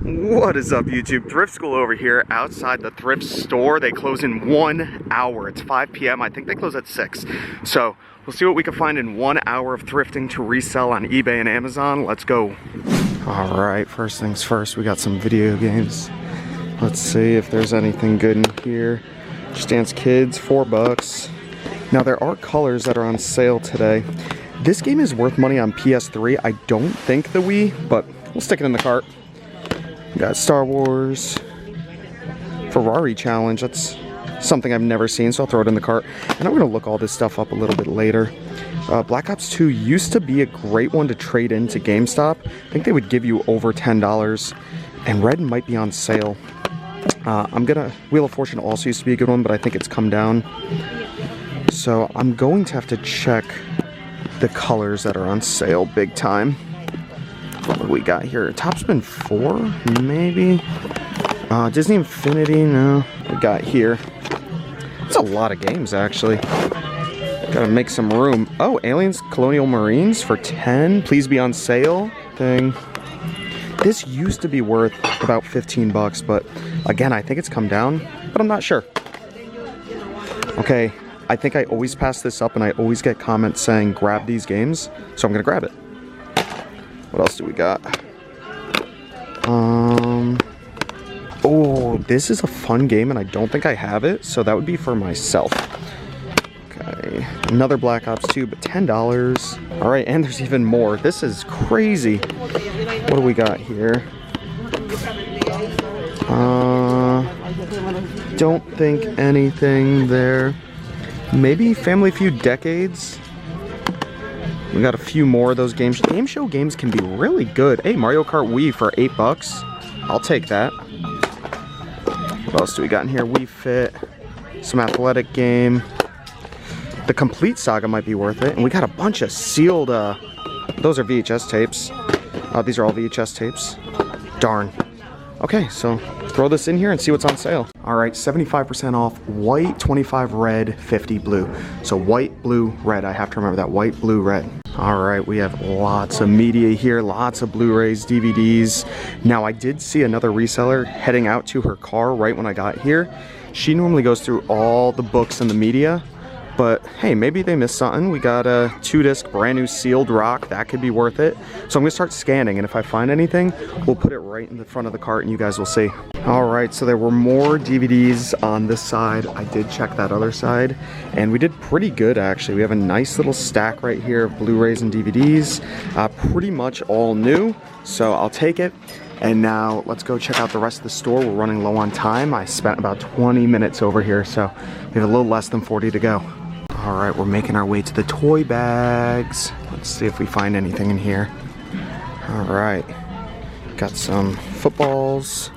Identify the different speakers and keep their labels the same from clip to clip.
Speaker 1: What is up, YouTube? Thrift School over here outside the thrift store. They close in 1 hour. It's 5 p.m. I think they close at 6. So we'll see what we can find in 1 hour of thrifting to resell on eBay and Amazon. Let's go. All right, first things first, we got some video games. Let's see if there's anything good in here. Just Dance Kids, $4. Now there are colors that are on sale today. This game is worth money on PS3. I don't think the Wii, but we'll stick it in the cart. We got Star Wars, Ferrari Challenge. That's something I've never seen, so I'll throw it in the cart. And I'm gonna look all this stuff up a little bit later. Black Ops 2 used to be a great one to trade into GameStop. I think they would give you over $10, and Red might be on sale. Wheel of Fortune also used to be a good one, but I think it's come down. So I'm going to have to check the colors that are on sale big time. What do we got here? Topspin 4, maybe? Disney Infinity, no. We got here. It's a lot of games, actually. Gotta make some room. Oh, Aliens Colonial Marines for 10. Please be on sale thing. This used to be worth about 15 bucks, but again, I think it's come down, but I'm not sure. Okay, I think I always pass this up and I always get comments saying grab these games, so I'm gonna grab it. What else do we got? Oh, this is a fun game and I don't think I have it, so that would be for myself. Okay, another Black Ops 2, but $10. All right, and there's even more. This is crazy. What do we got here? Don't think anything there. Maybe Family Feud Decades. We got a few more of those games. Game show games can be really good. Hey, Mario Kart Wii for $8. I'll take that. What else do we got in here? Wii Fit, some athletic game. The Complete Saga might be worth it. And we got a bunch of sealed, those are VHS tapes. These are all VHS tapes. Darn. Okay, so throw this in here and see what's on sale. All right, 75% off, white, 25 red, 50 blue. So white, blue, red. I have to remember that, white, blue, red. All right, we have lots of media here, lots of Blu-rays, DVDs. Now, I did see another reseller heading out to her car right when I got here. She normally goes through all the books and the media, but hey, maybe they missed something. We got a 2-disc brand new sealed rock. That could be worth it. So I'm gonna start scanning, and if I find anything, we'll put it right in the front of the cart and you guys will see. All right, so there were more DVDs on this side. I did check that other side, and we did pretty good actually. We have a nice little stack right here of Blu-rays and DVDs. Pretty much all new, so I'll take it. And now let's go check out the rest of the store. We're running low on time. I spent about 20 minutes over here, so we have a little less than 40 to go. All right, we're making our way to the toy bags. Let's see if we find anything in here. All right, got some footballs.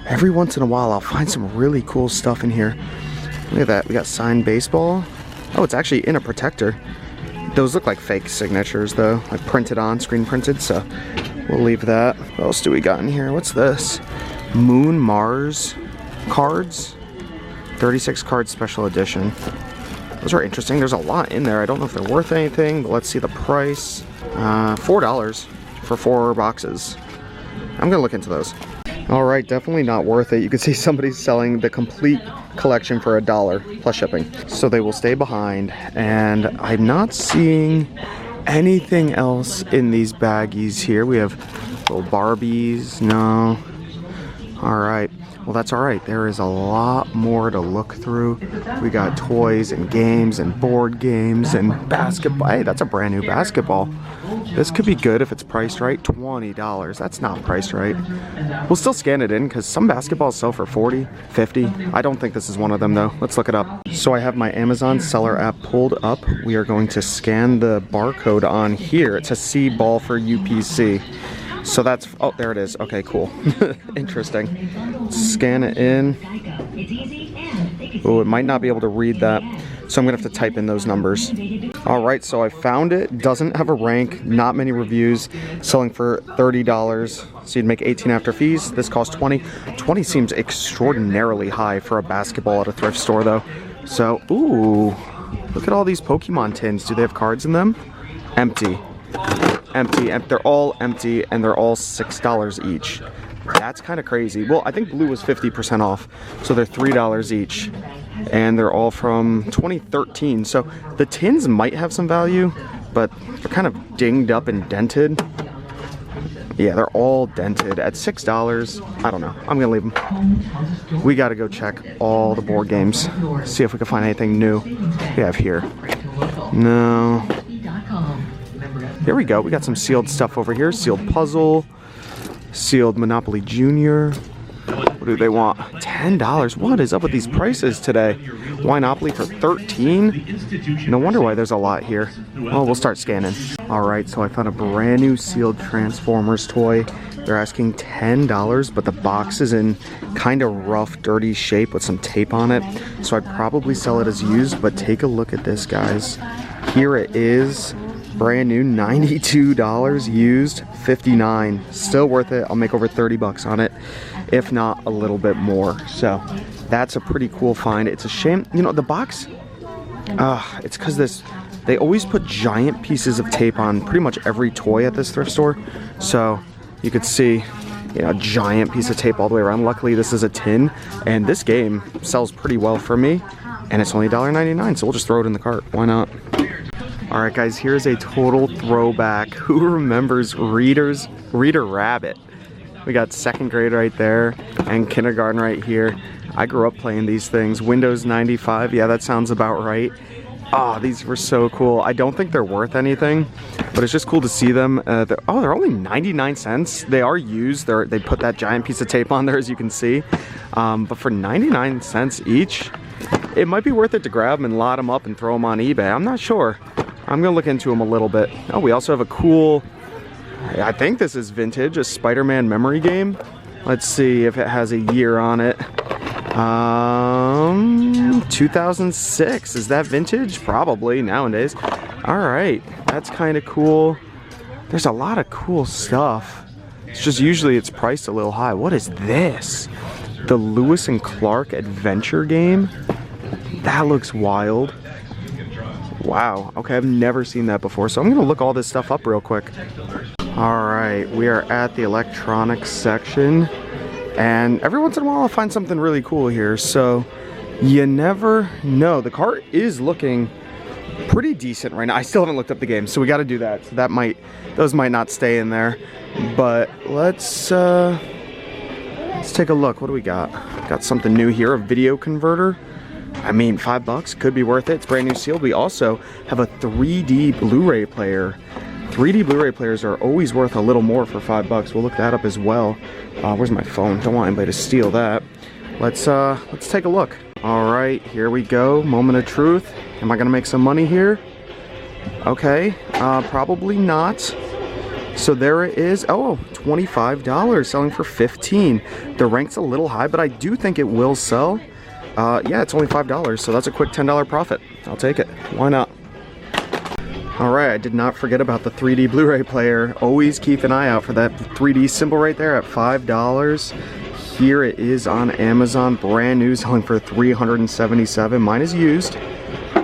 Speaker 1: Every once in a while, I'll find some really cool stuff in here. Look at that, we got signed baseball. Oh, it's actually in a protector. Those look like fake signatures though, like printed on, screen printed, so we'll leave that. What else do we got in here? What's this? Moon Mars cards, 36 card special edition. Those are interesting. There's a lot in there. I don't know if they're worth anything, but let's see the price. $4 for 4 boxes. I'm gonna look into those. All right, definitely not worth it. You can see somebody's selling the complete collection for $1 plus shipping. So they will stay behind, and I'm not seeing anything else in these baggies here. We have little Barbies, no. All right. Well, that's all right. There is a lot more to look through. We got toys and games and board games and basketball. Hey, that's a brand new basketball. This could be good if it's priced right. $20. That's not priced right. We'll still scan it in because some basketballs sell for $40, $50. I don't think this is one of them though. Let's look it up. So I have my Amazon seller app pulled up. We are going to scan the barcode on here. It's a C ball for UPC. So that's, oh, there it is. Okay, cool. Interesting. Scan it in. Oh, it might not be able to read that. So I'm gonna have to type in those numbers. All right, so I found it. Doesn't have a rank, not many reviews, selling for $30. So you'd make 18 after fees. This costs 20. 20 seems extraordinarily high for a basketball at a thrift store though. So, ooh, look at all these Pokemon tins. Do they have cards in them? Empty. Empty, and they're all empty, and they're all $6 each. That's kind of crazy. Well, I think blue was 50% off, so they're $3 each. And they're all from 2013. So the tins might have some value, but they're kind of dinged up and dented. Yeah, they're all dented at $6. I don't know. I'm gonna leave them. We gotta go check all the board games. See if we can find anything new we have here. No. Here we go. We got some sealed stuff over here. Sealed puzzle. Sealed Monopoly Junior. What do they want? $10. What is up with these prices today? Winopoly for $13? No wonder why there's a lot here. Oh, we'll start scanning. Alright, so I found a brand new sealed Transformers toy. They're asking $10, but the box is in kind of rough, dirty shape with some tape on it. So I'd probably sell it as used, but take a look at this, guys. Here it is. Brand new, $92, used, $59. Still worth it. I'll make over 30 bucks on it, if not a little bit more. So that's a pretty cool find. It's a shame, you know, the box, it's because they always put giant pieces of tape on pretty much every toy at this thrift store. So you could see, you know, a giant piece of tape all the way around. Luckily, this is a tin, and this game sells pretty well for me, and it's only $1.99, so we'll just throw it in the cart. Why not? Alright guys, here's a total throwback. Who remembers Reader Rabbit? We got second grade right there and kindergarten right here. I grew up playing these things. Windows 95, yeah, that sounds about right. Oh, these were so cool. I don't think they're worth anything, but it's just cool to see them. They're only 99 cents. They are used. They put that giant piece of tape on there, as you can see. But for 99 cents each, it might be worth it to grab them and lot them up and throw them on eBay. I'm not sure. I'm gonna look into them a little bit. Oh, we also have a cool, I think this is vintage, a Spider-Man memory game. Let's see if it has a year on it. 2006. Is that vintage? Probably nowadays. All right, that's kind of cool. There's a lot of cool stuff. It's just usually it's priced a little high. What is this? The Lewis and Clark adventure game? That looks wild. Wow, okay, I've never seen that before, so I'm gonna look all this stuff up real quick. All right, we are at the electronics section, and every once in a while I'll find something really cool here, so you never know. The cart is looking pretty decent right now. I still haven't looked up the game, so we gotta do that. So those might not stay in there, but let's take a look. What do we got? Got something new here, a video converter. I mean, $5 could be worth it. It's brand new sealed. We also have a 3D Blu-ray player. 3D Blu-ray players are always worth a little more for $5. We'll look that up as well. Where's my phone? Don't want anybody to steal that. Let's take a look. All right, here we go. Moment of truth. Am I gonna make some money here? Okay, probably not. So there it is. Oh, $25, selling for $15. The rank's a little high, but I do think it will sell. Yeah, it's only $5, so that's a quick $10 profit. I'll take it. Why not? All right, I did not forget about the 3D Blu-ray player. Always keep an eye out for that 3D symbol right there at $5. Here it is on Amazon, brand new, selling for $377. Mine is used,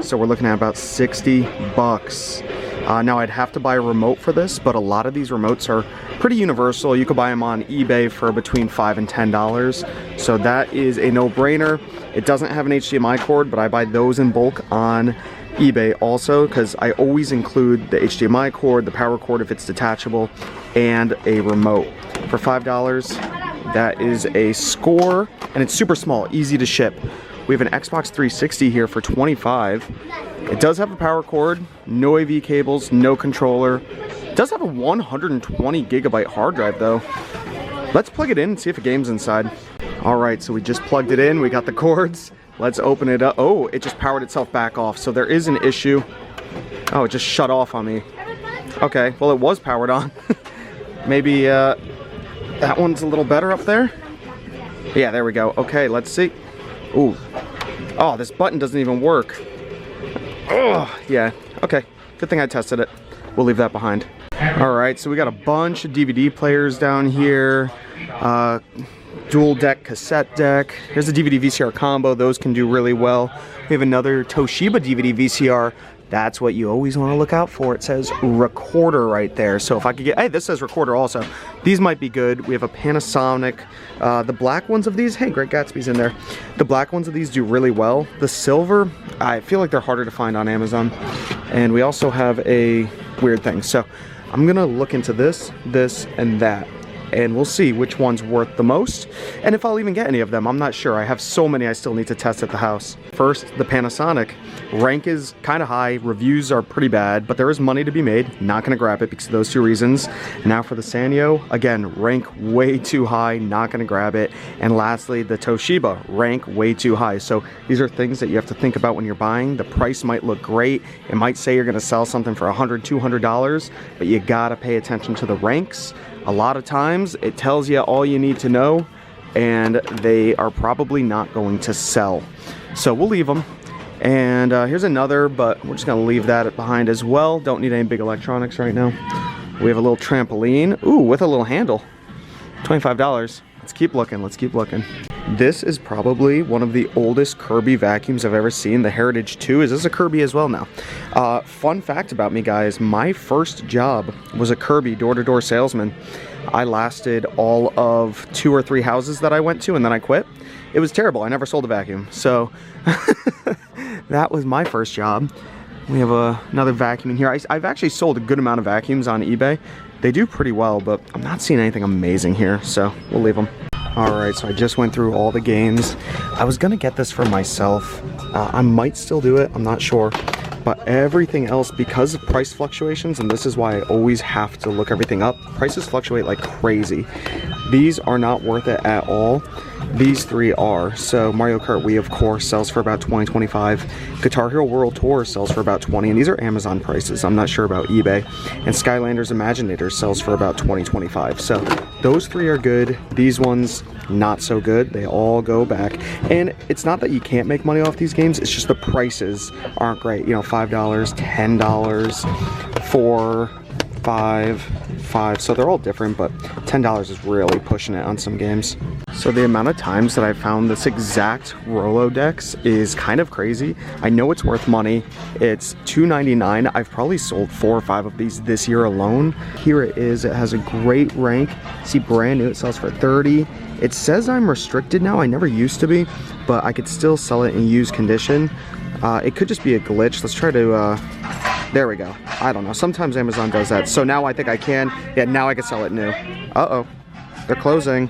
Speaker 1: so we're looking at about 60 bucks. Now I'd have to buy a remote for this, but a lot of these remotes are pretty universal. You could buy them on eBay for between $5 and $10. So that is a no-brainer. It doesn't have an HDMI cord, but I buy those in bulk on eBay also, because I always include the HDMI cord, the power cord if it's detachable, and a remote. For $5, that is a score, and it's super small, easy to ship. We have an Xbox 360 here for $25. It does have a power cord, no AV cables, no controller. It does have a 120 gigabyte hard drive though. Let's plug it in and see if a game's inside. All right, so we just plugged it in. We got the cords. Let's open it up. Oh, it just powered itself back off. So there is an issue. Oh, it just shut off on me. Okay, well it was powered on. Maybe that one's a little better up there. Yeah, there we go. Okay, let's see. Ooh. Oh, this button doesn't even work. Oh, yeah. Okay. Good thing I tested it. We'll leave that behind. All right, so we got a bunch of DVD players down here. Dual deck, cassette deck. Here's a DVD VCR combo. Those can do really well. We have another Toshiba DVD VCR. That's what you always want to look out for. It says recorder right there. So if I could get, hey, this says recorder also. These might be good. We have a Panasonic. The black ones of these, hey, Great Gatsby's in there. The black ones of these do really well. The silver, I feel like they're harder to find on Amazon. And we also have a weird thing. So I'm gonna look into this, and that. And we'll see which one's worth the most, and if I'll even get any of them. I'm not sure. I have so many I still need to test at the house. First, the Panasonic. Rank is kind of high, reviews are pretty bad, but there is money to be made. Not gonna grab it because of those two reasons. Now for the Sanyo, again, rank way too high, not gonna grab it. And lastly, the Toshiba, rank way too high. So these are things that you have to think about when you're buying. The price might look great. It might say you're gonna sell something for $100, $200, but you gotta pay attention to the ranks. A lot of times it tells you all you need to know, and they are probably not going to sell. So we'll leave them. And here's another, but we're just gonna leave that behind as well. Don't need any big electronics right now. We have a little trampoline, ooh, with a little handle, $25. Let's keep looking, let's keep looking. This is probably one of the oldest Kirby vacuums I've ever seen. The Heritage 2, is this a Kirby as well now? Fun fact about me, guys, my first job was a Kirby door-to-door salesman. I lasted all of 2 or 3 houses that I went to, and then I quit. It was terrible. I never sold a vacuum. So that was my first job. We have another vacuum in here. I've actually sold a good amount of vacuums on eBay. They do pretty well, but I'm not seeing anything amazing here, so we'll leave them. Alright, so I just went through all the games. I was gonna get this for myself. I might still do it, I'm not sure. But everything else, because of price fluctuations, and this is why I always have to look everything up, prices fluctuate like crazy. These are not worth it at all. These 3 are. So Mario Kart Wii, of course, sells for about $20, $25. Guitar Hero World Tour sells for about $20, and these are Amazon prices. I'm not sure about eBay. And Skylanders Imaginator sells for about $20, $25. So those 3 are good. These ones, not so good. They all go back. And it's not that you can't make money off these games, it's just the prices aren't great. You know, $5, $10, $4, $5, so they're all different, but $10 is really pushing it on some games. So the amount of times that I found this exact Rolodex is kind of crazy. I know it's worth money. It's $2.99. I've probably sold 4 or 5 of these this year alone. Here it is. It has a great rank. See, brand new, it sells for $30. It says I'm restricted now. I never used to be, but I could still sell it in used condition. It could just be a glitch. Let's try to, there we go. I don't know. Sometimes Amazon does that. So now I think I can. Yeah, now I can sell it new. Uh-oh. They're closing.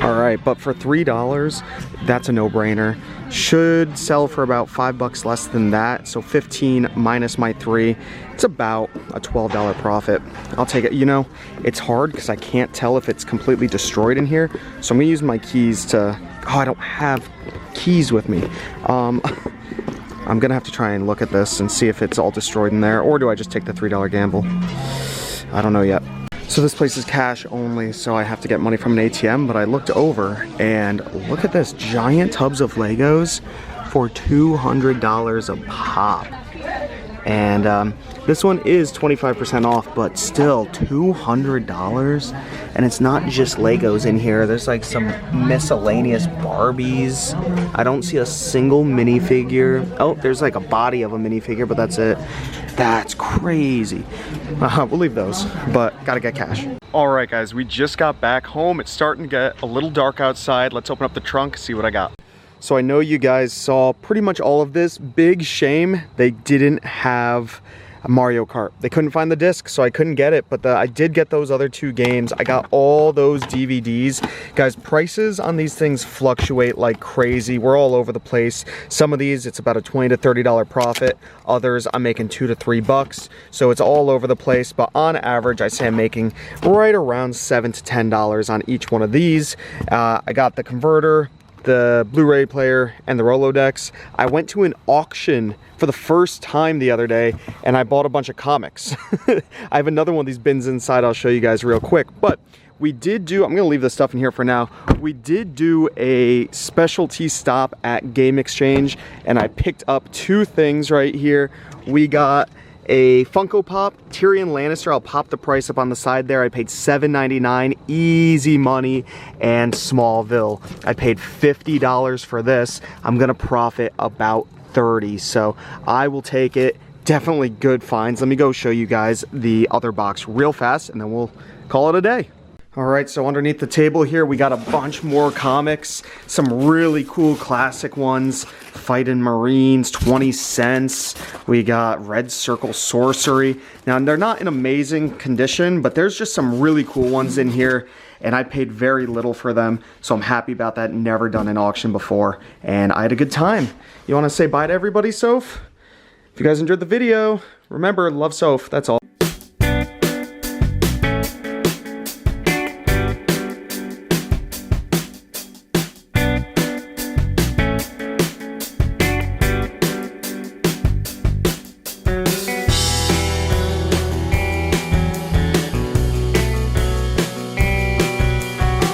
Speaker 1: All right, but for $3, that's a no-brainer. Should sell for about $5 less than that. So 15 minus my 3. It's about a $12 profit. I'll take it. You know, it's hard because I can't tell if it's completely destroyed in here. So I'm gonna use my keys to, oh, I don't have keys with me. I'm gonna have to try and look at this and see if it's all destroyed in there, or do I just take the $3 gamble? I don't know yet. So this place is cash only, so I have to get money from an ATM, but I looked over and look at this, giant tubs of Legos for $200 a pop. And this one is 25% off, but still $200. And it's not just Legos in here. There's like some miscellaneous Barbies. I don't see a single minifigure. Oh, there's like a body of a minifigure, but that's it. That's crazy. We'll leave those, but gotta get cash. All right, guys, we just got back home. It's starting to get a little dark outside. Let's open up the trunk, see what I got. So I know you guys saw pretty much all of this. Big shame they didn't have a Mario Kart. They couldn't find the disc, so I couldn't get it, but I did get those other 2 games. I got all those DVDs. Guys, prices on these things fluctuate like crazy. We're all over the place. Some of these, it's about a $20 to $30 profit. Others, I'm making $2 to $3. So it's all over the place, but on average, I say I'm making right around $7 to $10 on each one of these. I got the converter, the Blu-ray player, and the Rolodex. I went to an auction for the first time the other day, and I bought a bunch of comics. I have another one of these bins inside I'll show you guys real quick, but we did do, I'm gonna leave this stuff in here for now. We did do a specialty stop at Game Exchange, and I picked up 2 things right here. We got a Funko Pop, Tyrion Lannister. I'll pop the price up on the side there. I paid $7.99, easy money, and Smallville. I paid $50 for this. I'm gonna profit about $30, so I will take it. definitely good finds. Let me go show you guys the other box real fast and then we'll call it a day. All right, so underneath the table here, we got a bunch more comics, some really cool classic ones. Fightin' Marines, 20 cents. We got Red Circle Sorcery. Now, they're not in amazing condition, but there's just some really cool ones in here, and I paid very little for them, so I'm happy about that. Never done an auction before, and I had a good time. You want to say bye to everybody, Soph? If you guys enjoyed the video, remember, love Soph, that's all.